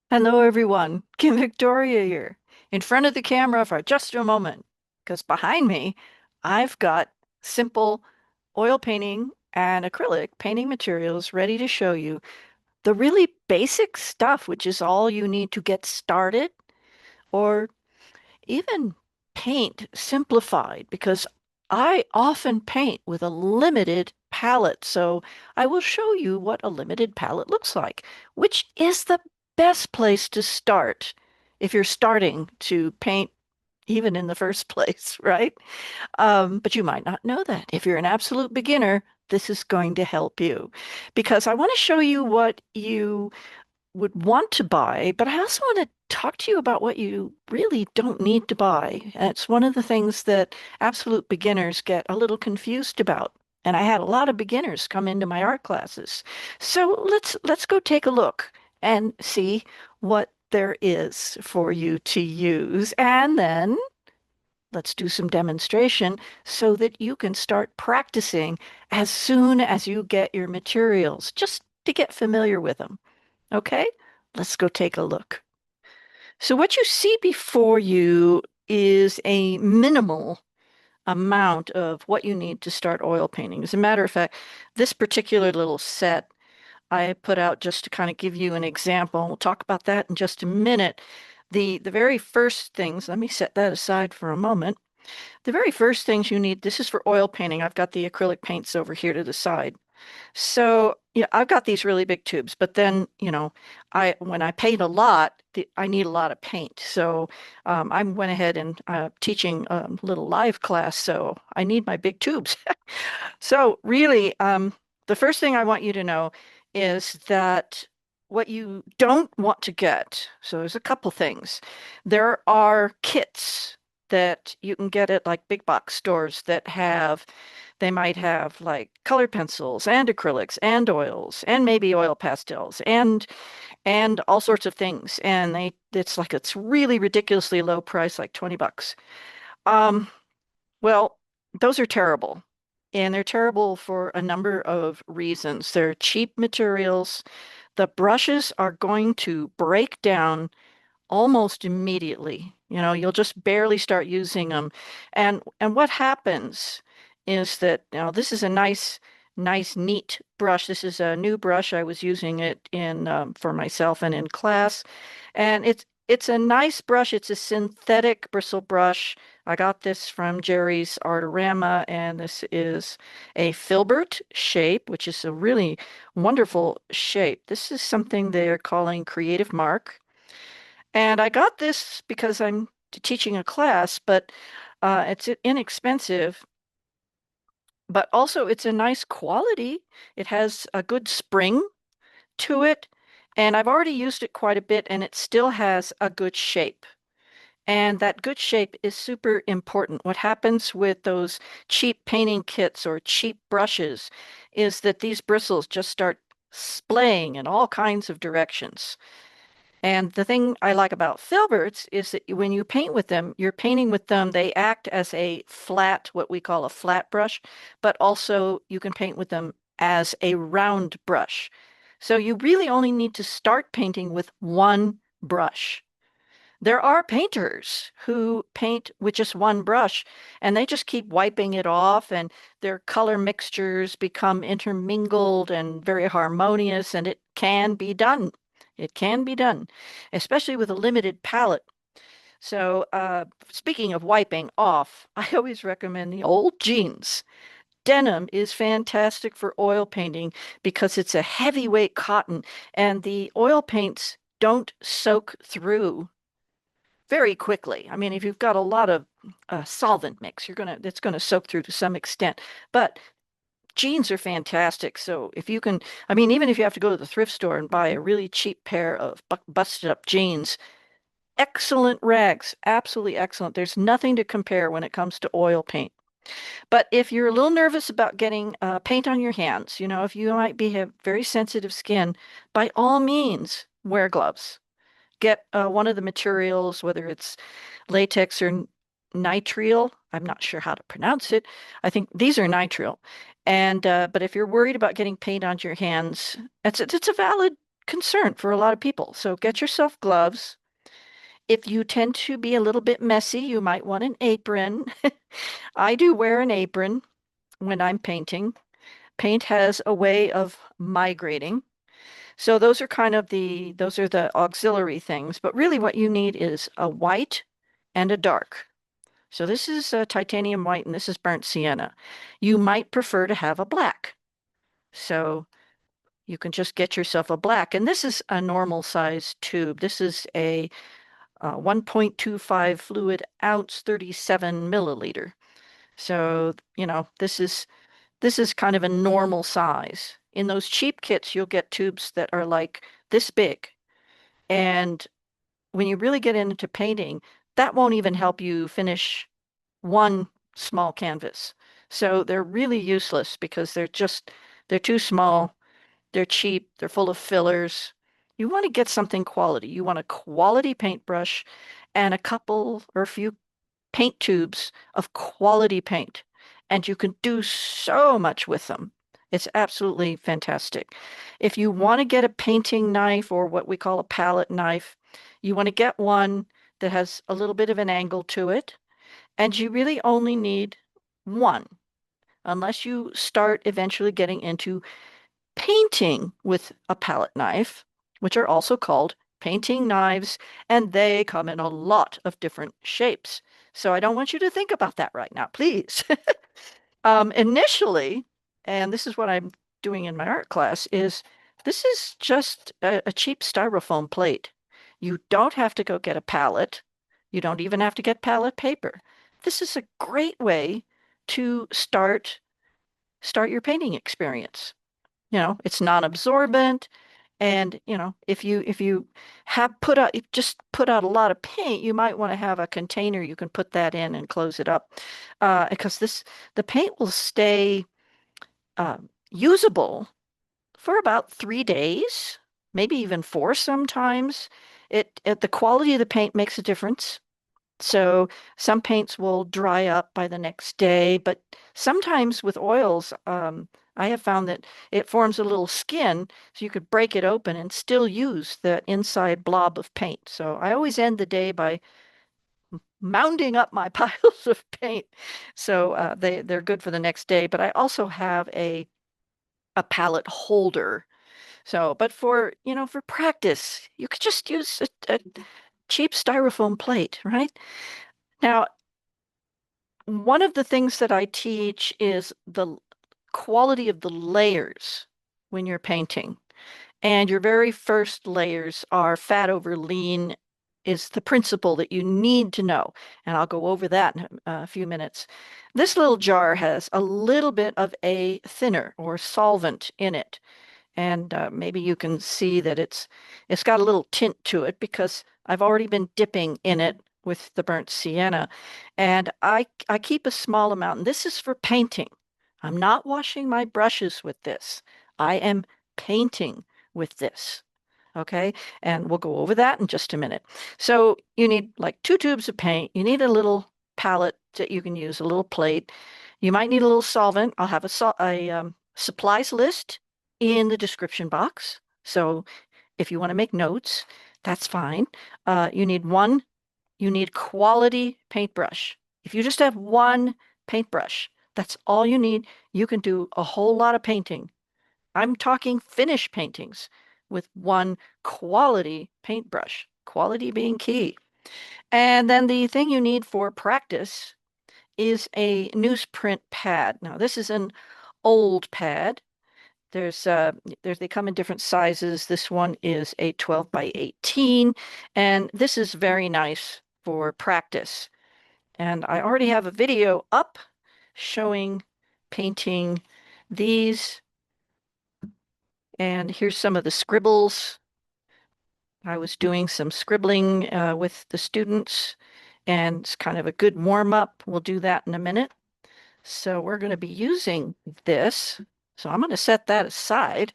Hello, everyone. Kim Victoria here, in front of the camera for just a moment, because behind me, I've got simple oil painting and acrylic painting materials ready to show you the really basic stuff, which is all you need to get started, or even paint simplified, because I often paint with a limited palette. So I will show you what a limited palette looks like, which is the best place to start if you're starting to paint even in the first place, right? But you might not know that. If you're an absolute beginner, this is going to help you because I want to show you what you would want to buy, but I also want to talk to you about what you really don't need to buy. And it's one of the things that absolute beginners get a little confused about. And I had a lot of beginners come into my art classes. So let's go take a look and see what there is for you to use. And then let's do some demonstration so that you can start practicing as soon as you get your materials, just to get familiar with them. Okay, let's go take a look. So what you see before you is a minimal amount of what you need to start oil painting. As a matter of fact, this particular little set I put out just to kind of give you an example. We'll talk about that in just a minute. The very first things, let me set that aside for a moment. The very first things you need, this is for oil painting. I've got the acrylic paints over here to the side. So, yeah, I've got these really big tubes, but then, I when I paint a lot, I need a lot of paint. So, I went ahead and teaching a little live class, so I need my big tubes. So, really, the first thing I want you to know is that what you don't want to get, so there's a couple things. There are kits that you can get at like big box stores that they might have like color pencils and acrylics and oils and maybe oil pastels and all sorts of things. And it's really ridiculously low price, like 20 bucks. Um, well, those are terrible. And they're terrible for a number of reasons. They're cheap materials. The brushes are going to break down almost immediately. You'll just barely start using them. And what happens is that, this is a nice, neat brush. This is a new brush. I was using it in for myself and in class. And it's a nice brush. It's a synthetic bristle brush. I got this from Jerry's Artorama, and this is a filbert shape, which is a really wonderful shape. This is something they're calling Creative Mark. And I got this because I'm teaching a class, but it's inexpensive, but also it's a nice quality. It has a good spring to it, and I've already used it quite a bit, and it still has a good shape. And that good shape is super important. What happens with those cheap painting kits or cheap brushes is that these bristles just start splaying in all kinds of directions. And the thing I like about filberts is that when you paint with them, you're painting with them, they act as a flat, what we call a flat brush, but also you can paint with them as a round brush. So you really only need to start painting with one brush. There are painters who paint with just one brush and they just keep wiping it off, and their color mixtures become intermingled and very harmonious, and it can be done. It can be done, especially with a limited palette. So, speaking of wiping off, I always recommend the old jeans. Denim is fantastic for oil painting because it's a heavyweight cotton and the oil paints don't soak through very quickly. I mean, if you've got a lot of solvent mix, it's gonna soak through to some extent. But jeans are fantastic. So if you can, I mean, even if you have to go to the thrift store and buy a really cheap pair of busted up jeans, excellent rags, absolutely excellent. There's nothing to compare when it comes to oil paint. But if you're a little nervous about getting paint on your hands, if you might have very sensitive skin, by all means, wear gloves. Get one of the materials, whether it's latex or nitrile. I'm not sure how to pronounce it. I think these are nitrile. And but if you're worried about getting paint on your hands, it's a valid concern for a lot of people. So get yourself gloves. If you tend to be a little bit messy, you might want an apron. I do wear an apron when I'm painting. Paint has a way of migrating. So those are the auxiliary things. But really what you need is a white and a dark. So this is titanium white and this is burnt sienna. You might prefer to have a black. So you can just get yourself a black. And this is a normal size tube. This is a 1.25 fluid ounce, 37 milliliter. So, this is kind of a normal size. In those cheap kits, you'll get tubes that are like this big. And when you really get into painting, that won't even help you finish one small canvas. So they're really useless because they're too small, they're cheap, they're full of fillers. You want to get something quality. You want a quality paintbrush and a couple or a few paint tubes of quality paint. And you can do so much with them. It's absolutely fantastic. If you want to get a painting knife or what we call a palette knife, you want to get one that has a little bit of an angle to it. And you really only need one, unless you start eventually getting into painting with a palette knife, which are also called painting knives, and they come in a lot of different shapes. So I don't want you to think about that right now, please. Initially, and this is what I'm doing in my art class, is this is just a cheap styrofoam plate. You don't have to go get a palette. You don't even have to get palette paper. This is a great way to start your painting experience. It's non-absorbent, and if you have put out just put out a lot of paint, you might want to have a container you can put that in and close it up, because the paint will stay usable for about 3 days, maybe even four sometimes. The quality of the paint makes a difference. So some paints will dry up by the next day, but sometimes with oils, I have found that it forms a little skin, so you could break it open and still use the inside blob of paint. So I always end the day by mounding up my piles of paint, so they're good for the next day. But I also have a palette holder. So, but for practice, you could just use a cheap styrofoam plate, right? Now, one of the things that I teach is the quality of the layers when you're painting. And your very first layers are fat over lean is the principle that you need to know. And I'll go over that in a few minutes. This little jar has a little bit of a thinner or solvent in it. And maybe you can see that it's got a little tint to it because I've already been dipping in it with the burnt sienna. And I keep a small amount. And this is for painting. I'm not washing my brushes with this. I am painting with this. Okay. And we'll go over that in just a minute. So you need like 2 tubes of paint. You need a little palette that you can use, a little plate. You might need a little solvent. I'll have a supplies list in the description box. So if you want to make notes, that's fine. You need you need quality paintbrush. If you just have one paintbrush, that's all you need. You can do a whole lot of painting. I'm talking finish paintings with one quality paintbrush, quality being key. And then the thing you need for practice is a newsprint pad. Now, this is an old pad. They come in different sizes. This one is a 12 by 18, and this is very nice for practice. And I already have a video up showing painting these. And here's some of the scribbles. I was doing some scribbling with the students, and it's kind of a good warm up. We'll do that in a minute. So we're going to be using this. So I'm going to set that aside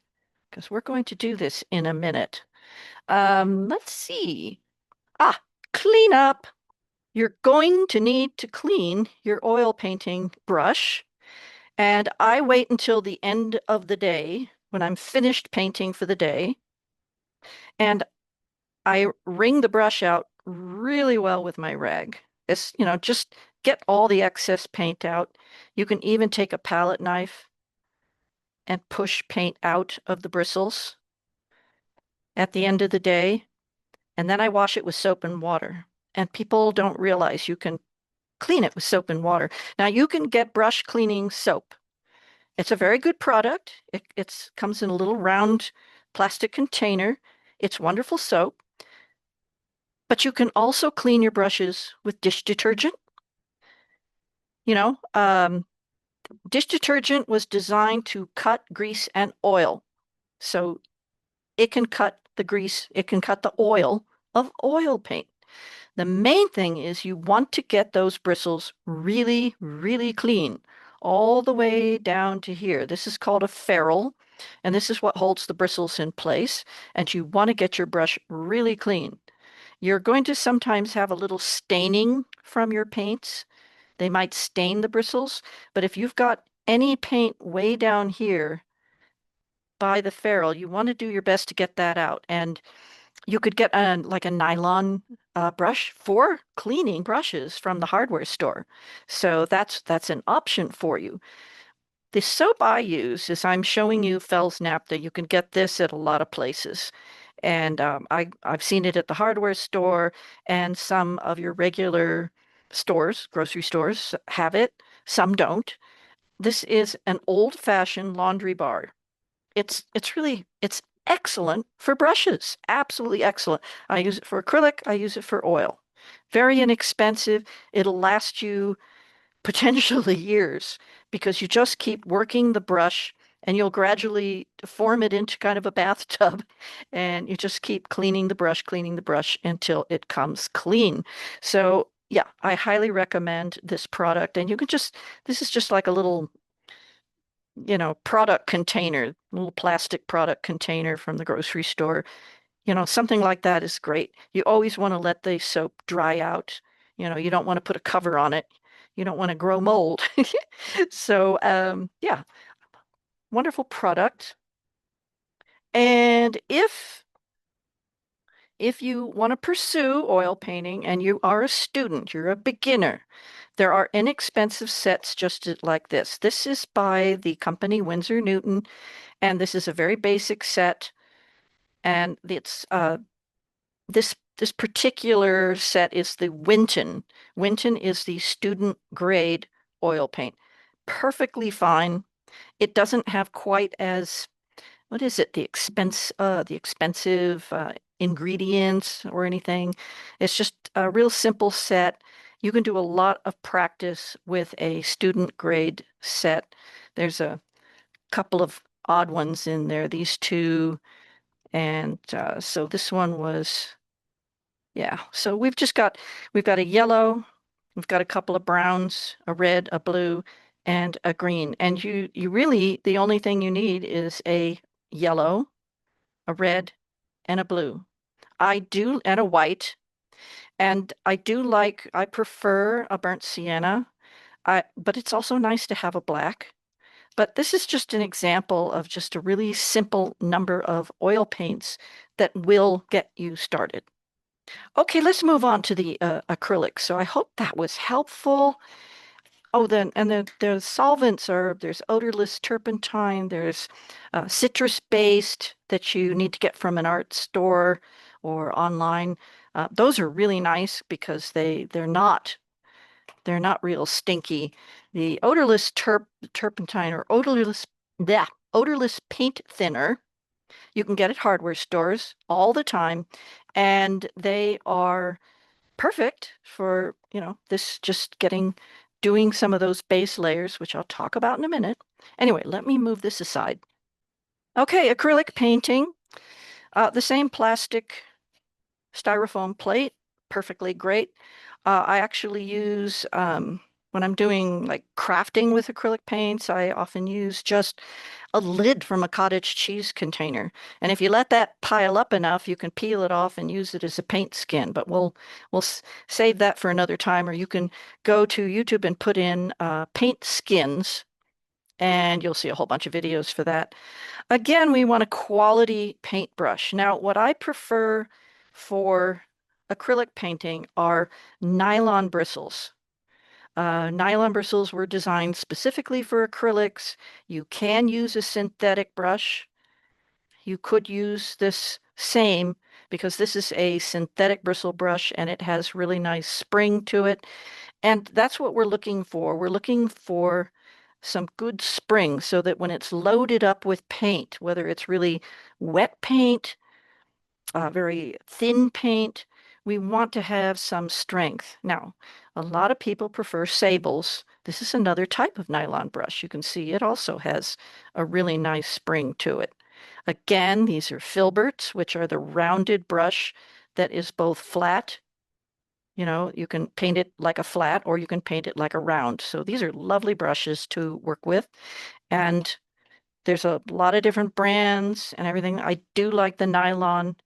because we're going to do this in a minute. Let's see. Clean up. You're going to need to clean your oil painting brush. And I wait until the end of the day when I'm finished painting for the day. And I wring the brush out really well with my rag. Just get all the excess paint out. You can even take a palette knife and push paint out of the bristles at the end of the day. And then I wash it with soap and water. And people don't realize you can clean it with soap and water. Now you can get brush cleaning soap. It's a very good product. It comes in a little round plastic container. It's wonderful soap, but you can also clean your brushes with dish detergent. You know, dish detergent was designed to cut grease and oil. So it can cut the grease, it can cut the oil of oil paint. The main thing is you want to get those bristles really, really clean, all the way down to here. This is called a ferrule, and this is what holds the bristles in place. And you want to get your brush really clean. You're going to sometimes have a little staining from your paints. They might stain the bristles, but if you've got any paint way down here by the ferrule, you want to do your best to get that out. And you could get like a nylon brush for cleaning brushes from the hardware store. So that's an option for you. The soap I use is I'm showing you Fell's Naphtha. You can get this at a lot of places. And I've seen it at the hardware store and some of your regular stores, grocery stores have it. Some don't. This is an old-fashioned laundry bar. It's excellent for brushes. Absolutely excellent. I use it for acrylic, I use it for oil. Very inexpensive. It'll last you potentially years because you just keep working the brush and you'll gradually form it into kind of a bathtub and you just keep cleaning the brush until it comes clean. So, yeah, I highly recommend this product. And this is just like a little product container, little plastic product container from the grocery store. Something like that is great. You always want to let the soap dry out. You don't want to put a cover on it. You don't want to grow mold. So, yeah, wonderful product. And if you want to pursue oil painting and you are a student, you're a beginner, there are inexpensive sets just like this. This is by the company Winsor Newton. And this is a very basic set. And it's this particular set is the Winton. Winton is the student grade oil paint. Perfectly fine. It doesn't have quite as, what is it, the expensive ingredients or anything. It's just a real simple set. You can do a lot of practice with a student grade set. There's a couple of odd ones in there. These two. And so this one was, yeah. So we've got a yellow, we've got a couple of browns, a red, a blue, and a green. And you really the only thing you need is a yellow, a red, and a blue. And a white. And I prefer a burnt sienna. But it's also nice to have a black. But this is just an example of just a really simple number of oil paints that will get you started. Okay, let's move on to the acrylic. So I hope that was helpful. Oh, the solvents there's odorless turpentine, there's citrus-based that you need to get from an art store or online. Those are really nice because they're not real stinky. The odorless turpentine or odorless paint thinner you can get at hardware stores all the time, and they are perfect for, this just doing some of those base layers, which I'll talk about in a minute. Anyway, let me move this aside. Okay, acrylic painting, the same plastic styrofoam plate, perfectly great. I actually use, when I'm doing like crafting with acrylic paints, I often use just a lid from a cottage cheese container. And if you let that pile up enough, you can peel it off and use it as a paint skin. But we'll save that for another time, or you can go to YouTube and put in paint skins And you'll see a whole bunch of videos for that. Again, we want a quality paintbrush. Now, what I prefer for acrylic painting are nylon bristles. Nylon bristles were designed specifically for acrylics. You can use a synthetic brush. You could use this same because this is a synthetic bristle brush and it has really nice spring to it. And that's what we're looking for. We're looking for some good spring so that when it's loaded up with paint, whether it's really wet paint, very thin paint, we want to have some strength. Now, a lot of people prefer sables. This is another type of nylon brush. You can see it also has a really nice spring to it. Again, these are filberts, which are the rounded brush that is both flat. You know, you can paint it like a flat or you can paint it like a round. So these are lovely brushes to work with. And there's a lot of different brands and everything. I do like the nylon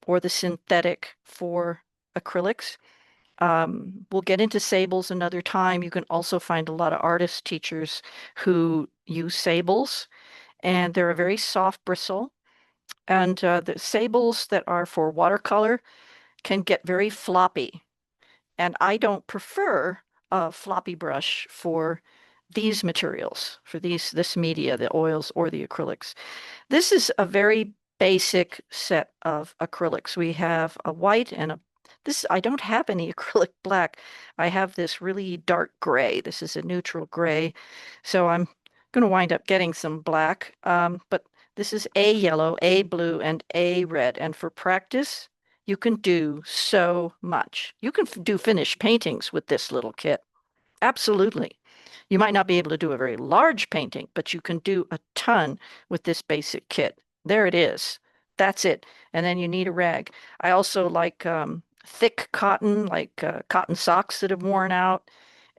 or the synthetic for acrylics. We'll get into sables another time. You can also find a lot of artist teachers who use sables, and they're a very soft bristle. And the sables that are for watercolor can get very floppy. And I don't prefer a floppy brush for these materials, for this media, the oils or the acrylics. This is a very basic set of acrylics. We have a white and a this I don't have any acrylic black. I have this really dark gray. This is a neutral gray. So I'm going to wind up getting some black. But this is A yellow, A blue, and A red. And for practice, you can do so much. You can do finished paintings with this little kit. Absolutely. You might not be able to do a very large painting, but you can do a ton with this basic kit. There it is. That's it. And then you need a rag. I also like thick cotton, like cotton socks that have worn out.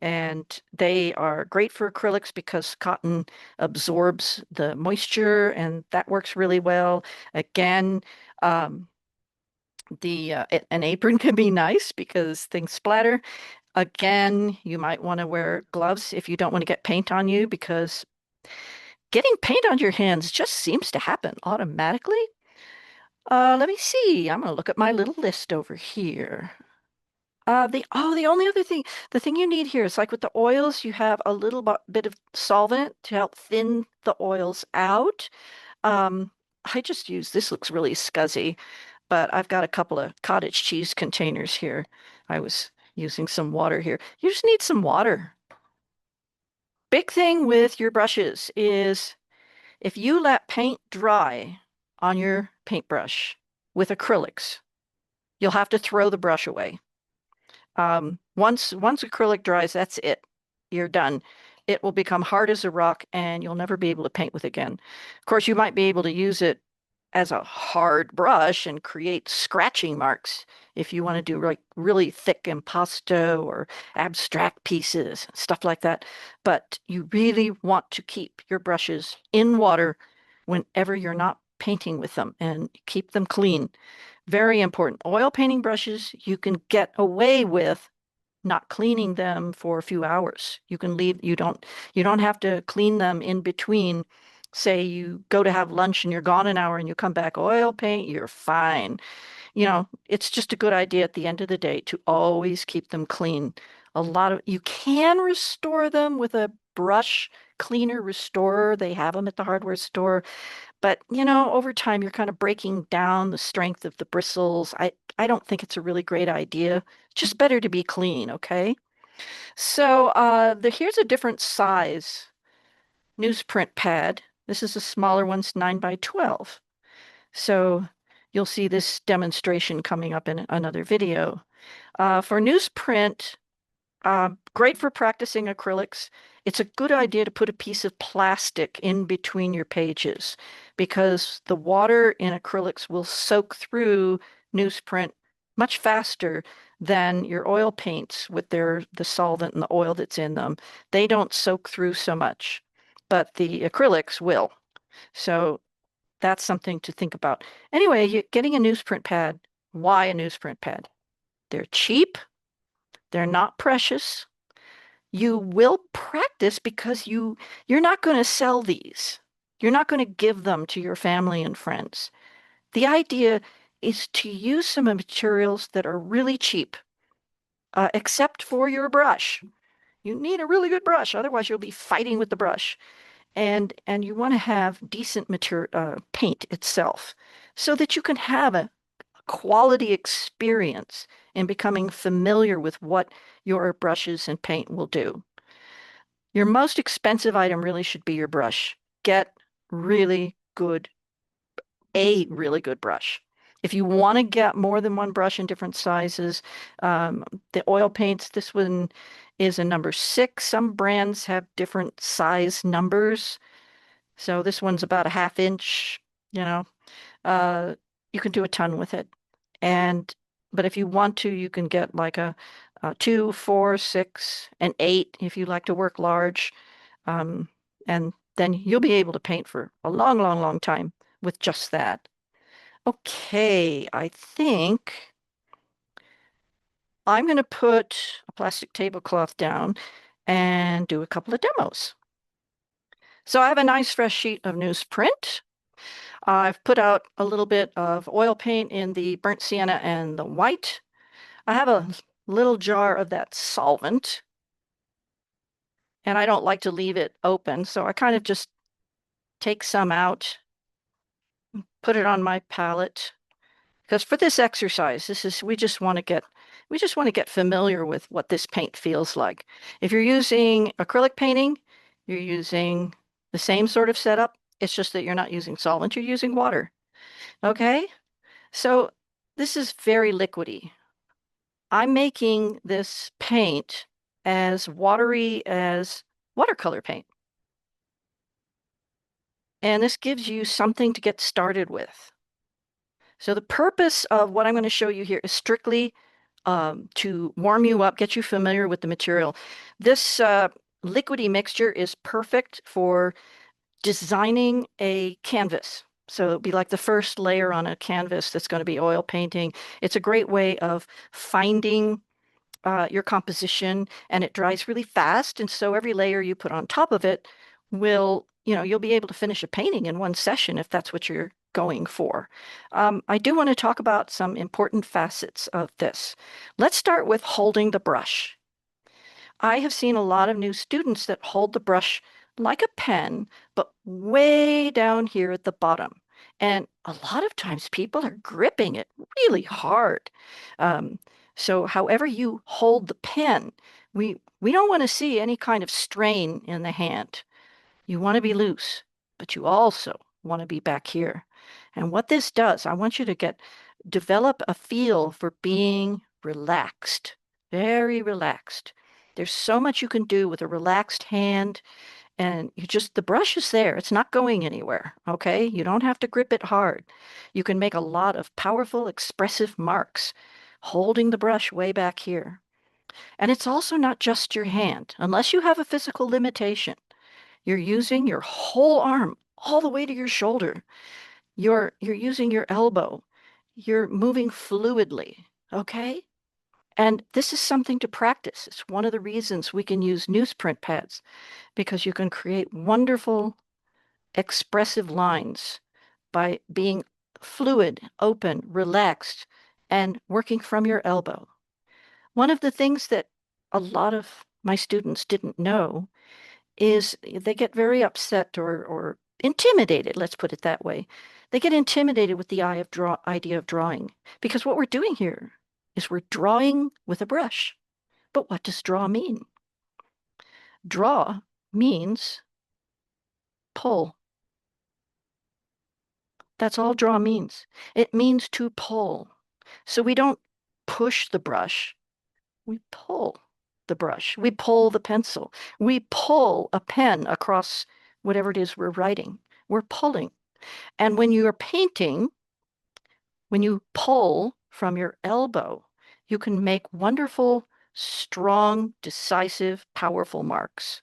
And they are great for acrylics because cotton absorbs the moisture, and that works really well. Again, um, the an apron can be nice because things splatter. Again, you might want to wear gloves if you don't want to get paint on you because getting paint on your hands just seems to happen automatically. Let me see. I'm going to look at my little list over here. The only other thing, the thing you need here is like with the oils, you have a little bit of solvent to help thin the oils out. Um, I just use this looks really scuzzy, but I've got a couple of cottage cheese containers here. I was using some water here. You just need some water. Big thing with your brushes is if you let paint dry on your paintbrush with acrylics, you'll have to throw the brush away. Once acrylic dries, that's it. You're done. It will become hard as a rock and you'll never be able to paint with again. Of course, you might be able to use it as a hard brush and create scratching marks if you want to do like really thick impasto or abstract pieces, stuff like that. But you really want to keep your brushes in water whenever you're not painting with them and keep them clean. Very important. Oil painting brushes, you can get away with not cleaning them for a few hours. You can leave, you don't have to clean them in between. Say you go to have lunch and you're gone an hour and you come back oil paint, you're fine. You know, it's just a good idea at the end of the day to always keep them clean. A lot of you can restore them with a brush cleaner restorer. They have them at the hardware store. But, you know, over time, you're kind of breaking down the strength of the bristles. I don't think it's a really great idea. It's just better to be clean, okay? So here's a different size newsprint pad. This is a smaller one, it's 9 by 12. So you'll see this demonstration coming up in another video. For newsprint, great for practicing acrylics. It's a good idea to put a piece of plastic in between your pages because the water in acrylics will soak through newsprint much faster than your oil paints with the solvent and the oil that's in them. They don't soak through so much, but the acrylics will. So that's something to think about. Anyway, getting a newsprint pad. Why a newsprint pad? They're cheap. They're not precious. You will practice because you're not going to sell these. You're not going to give them to your family and friends. The idea is to use some materials that are really cheap, except for your brush. You need a really good brush, otherwise you'll be fighting with the brush. And you want to have decent material paint itself so that you can have a quality experience in becoming familiar with what your brushes and paint will do. Your most expensive item really should be your brush. Get really good, a really good brush. If you want to get more than one brush in different sizes, um, the oil paints, this one is a number 6. Some brands have different size numbers. So this one's about a half inch, you know. Uh, you can do a ton with it. And but if you want to, you can get like a 2, 4, 6, and 8 if you like to work large. Um, and then you'll be able to paint for a long, long, long time with just that. Okay, I think I'm going to put a plastic tablecloth down and do a couple of demos. So I have a nice fresh sheet of newsprint. I've put out a little bit of oil paint in the burnt sienna and the white. I have a little jar of that solvent, and I don't like to leave it open, so I kind of just take some out, put it on my palette. Because for this exercise, this is we just want to get familiar with what this paint feels like. If you're using acrylic painting, you're using the same sort of setup. It's just that you're not using solvent, you're using water. Okay? So this is very liquidy. I'm making this paint as watery as watercolor paint. And this gives you something to get started with. So the purpose of what I'm going to show you here is strictly to warm you up, get you familiar with the material. This liquidy mixture is perfect for designing a canvas. So it'll be like the first layer on a canvas that's going to be oil painting. It's a great way of finding your composition, and it dries really fast. And so every layer you put on top of it will, you'll be able to finish a painting in one session if that's what you're going for. I do want to talk about some important facets of this. Let's start with holding the brush. I have seen a lot of new students that hold the brush like a pen, but way down here at the bottom. And a lot of times people are gripping it really hard. Um, so however you hold the pen, we don't want to see any kind of strain in the hand. You want to be loose, but you also want to be back here. And what this does, I want you to develop a feel for being relaxed, very relaxed. There's so much you can do with a relaxed hand, and the brush is there. It's not going anywhere, okay? You don't have to grip it hard. You can make a lot of powerful, expressive marks holding the brush way back here. And it's also not just your hand, unless you have a physical limitation. You're using your whole arm all the way to your shoulder. You're using your elbow. You're moving fluidly, okay? And this is something to practice. It's one of the reasons we can use newsprint pads because you can create wonderful, expressive lines by being fluid, open, relaxed, and working from your elbow. One of the things that a lot of my students didn't know is they get very upset or intimidated, let's put it that way. They get intimidated with the idea of drawing because what we're doing here is we're drawing with a brush. But what does draw mean? Draw means pull. That's all draw means. It means to pull. So we don't push the brush, we pull the brush. We pull the pencil. We pull a pen across whatever it is we're writing. We're pulling. And when you're painting, when you pull from your elbow, you can make wonderful, strong, decisive, powerful marks.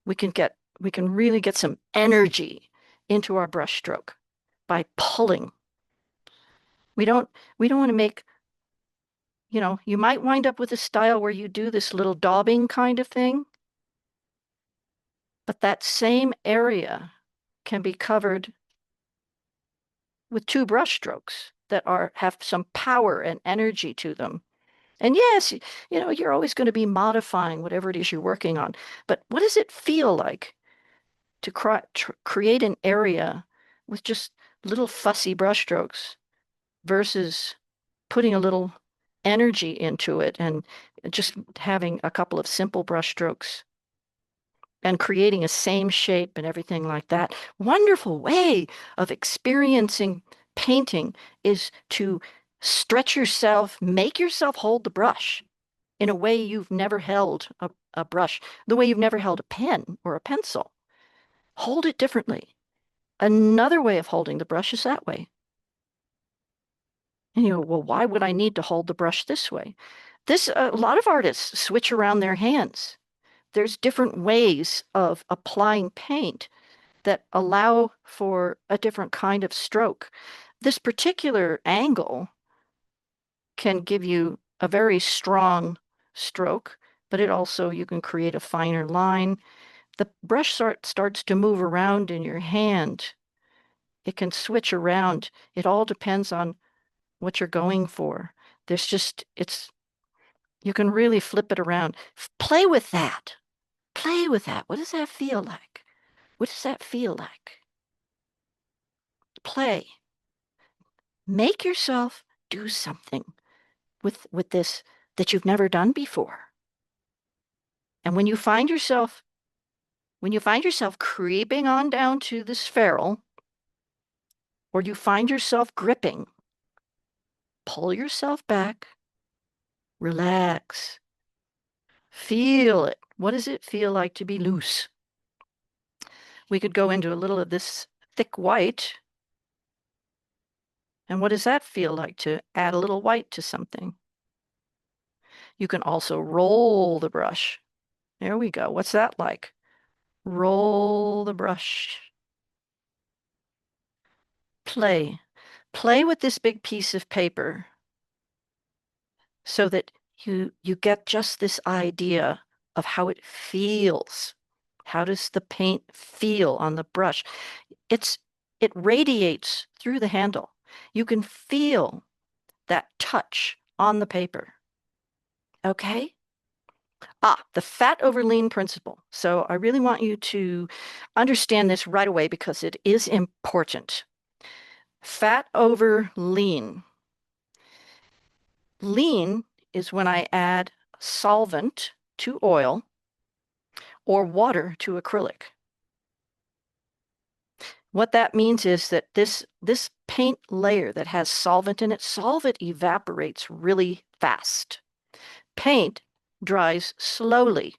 We can really get some energy into our brush stroke by pulling. We don't we don't want to make, you might wind up with a style where you do this little daubing kind of thing, but that same area can be covered with two brush strokes that have some power and energy to them. And yes, you're always going to be modifying whatever it is you're working on. But what does it feel like to create an area with just little fussy brush strokes versus putting a little energy into it and just having a couple of simple brush strokes and creating a same shape and everything like that? Wonderful way of experiencing painting is to stretch yourself, make yourself hold the brush in a way you've never held a brush, the way you've never held a pen or a pencil. Hold it differently. Another way of holding the brush is that way. And well, why would I need to hold the brush this way? A lot of artists switch around their hands. There's different ways of applying paint that allow for a different kind of stroke. This particular angle can give you a very strong stroke, but you can create a finer line. The brush starts to move around in your hand. It can switch around. It all depends on what you're going for. You can really flip it around. Play with that. Play with that. What does that feel like? What does that feel like? Play. Make yourself do something with this that you've never done before. And when you find yourself creeping on down to this ferrule, or you find yourself gripping, pull yourself back, relax, feel it. What does it feel like to be loose? We could go into a little of this thick white. And what does that feel like to add a little white to something? You can also roll the brush. There we go. What's that like? Roll the brush. Play. Play with this big piece of paper so that you get just this idea of how it feels. How does the paint feel on the brush? It radiates through the handle. You can feel that touch on the paper. Okay? The fat over lean principle. So I really want you to understand this right away because it is important. Fat over lean. Lean is when I add solvent to oil or water to acrylic. What that means is that this paint layer that has solvent in it, solvent evaporates really fast. Paint dries slowly.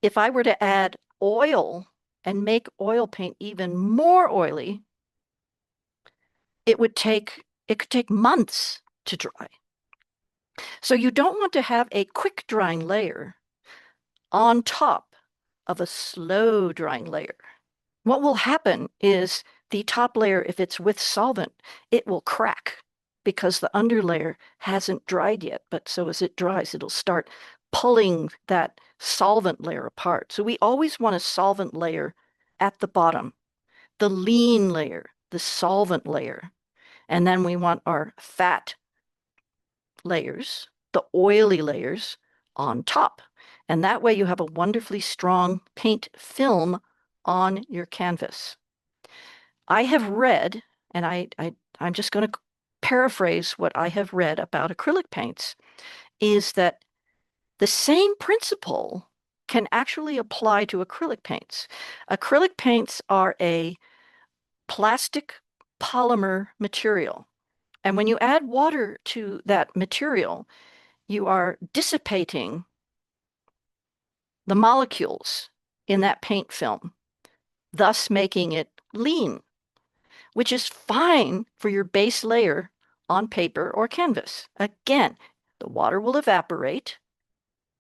If I were to add oil and make oil paint even more oily, it could take months to dry. So you don't want to have a quick drying layer on top of a slow drying layer. What will happen is the top layer, if it's with solvent, it will crack because the underlayer hasn't dried yet. But so as it dries, it'll start pulling that solvent layer apart. So we always want a solvent layer at the bottom, the lean layer, the solvent layer. And then we want our fat layers, the oily layers on top. And that way you have a wonderfully strong paint film on your canvas. I have read, and I'm just going to paraphrase what I have read about acrylic paints, is that the same principle can actually apply to acrylic paints. Acrylic paints are a plastic polymer material. And when you add water to that material, you are dissipating the molecules in that paint film, thus making it lean, which is fine for your base layer on paper or canvas. Again, the water will evaporate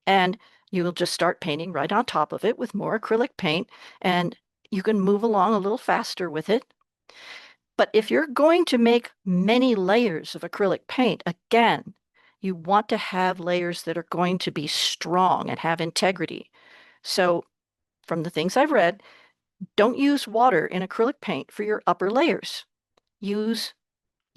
and you will just start painting right on top of it with more acrylic paint, and you can move along a little faster with it. But if you're going to make many layers of acrylic paint, again, You want to have layers that are going to be strong and have integrity. So, from the things I've read, don't use water in acrylic paint for your upper layers. Use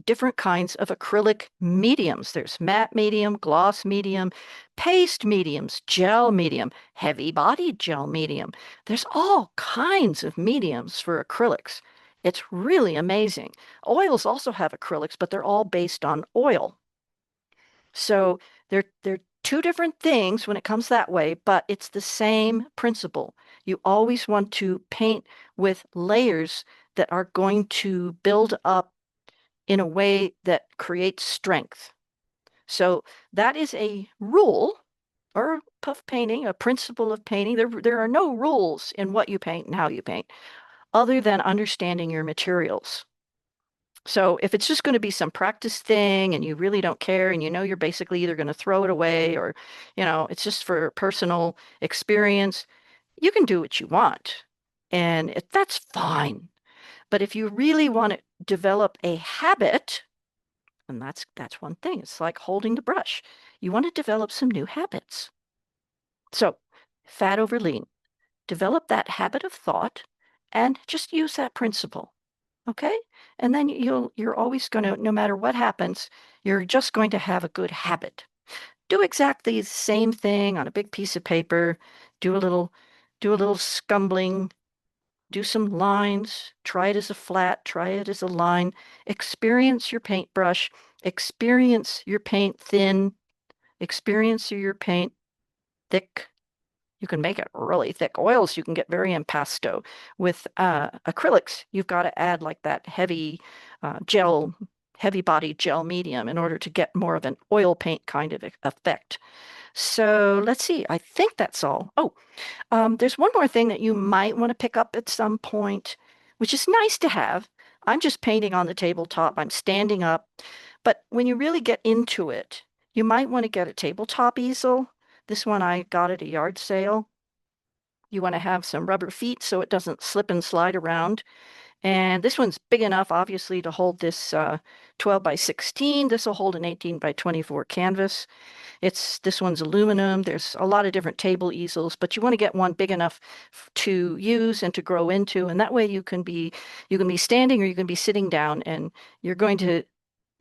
different kinds of acrylic mediums. There's matte medium, gloss medium, paste mediums, gel medium, heavy-bodied gel medium. There's all kinds of mediums for acrylics. It's really amazing. Oils also have acrylics, but they're all based on oil. So they're two different things when it comes that way, but it's the same principle. You always want to paint with layers that are going to build up in a way that creates strength. So that is a rule or puff painting, a principle of painting. There are no rules in what you paint and how you paint, other than understanding your materials. So if it's just going to be some practice thing and you really don't care and you know you're basically either going to throw it away or, it's just for personal experience, you can do what you want. And that's fine. But if you really want to develop a habit, and that's one thing. It's like holding the brush. You want to develop some new habits. So, fat over lean. Develop that habit of thought and just use that principle. Okay? And then you're always going to, no matter what happens, you're just going to have a good habit. Do exactly the same thing on a big piece of paper. Do a little do a little scumbling, do some lines, try it as a flat, try it as a line, experience your paintbrush, experience your paint thin, experience your paint thick. You can make it really thick. Oils, you can get very impasto. With acrylics, you've got to add like that heavy gel, heavy body gel medium in order to get more of an oil paint kind of effect. So let's see. I think that's all. Oh, there's one more thing that you might want to pick up at some point, which is nice to have. I'm just painting on the tabletop. I'm standing up. But when you really get into it, you might want to get a tabletop easel. This one I got at a yard sale. You want to have some rubber feet so it doesn't slip and slide around. And this one's big enough, obviously, to hold this 12 by 16. This will hold an 18 by 24 canvas. This one's aluminum. There's a lot of different table easels, but you want to get one big enough to use and to grow into, and that way you can be standing or you can be sitting down, and you're going to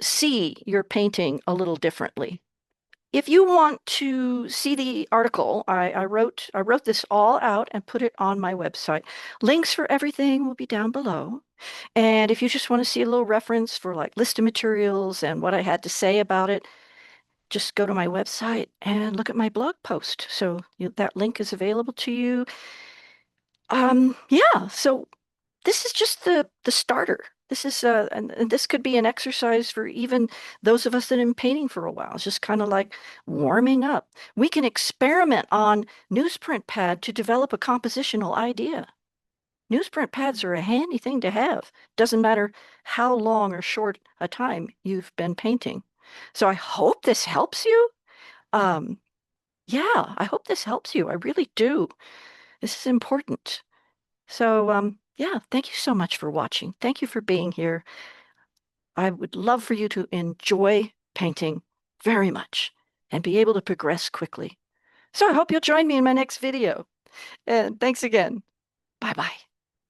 see your painting a little differently. If you want to see the article, I wrote this all out and put it on my website. Links for everything will be down below. And if you just want to see a little reference for like list of materials and what I had to say about it, just go to my website and look at my blog post. So that link is available to you. Yeah, so this is just the starter. This is and this could be an exercise for even those of us that have been painting for a while. It's just kind of like warming up. We can experiment on newsprint pad to develop a compositional idea. Newsprint pads are a handy thing to have. Doesn't matter how long or short a time you've been painting. So I hope this helps you. Um, yeah, I hope this helps you. I really do. This is important. So, yeah, thank you so much for watching. Thank you for being here. I would love for you to enjoy painting very much and be able to progress quickly. So I hope you'll join me in my next video. And thanks again. Bye-bye.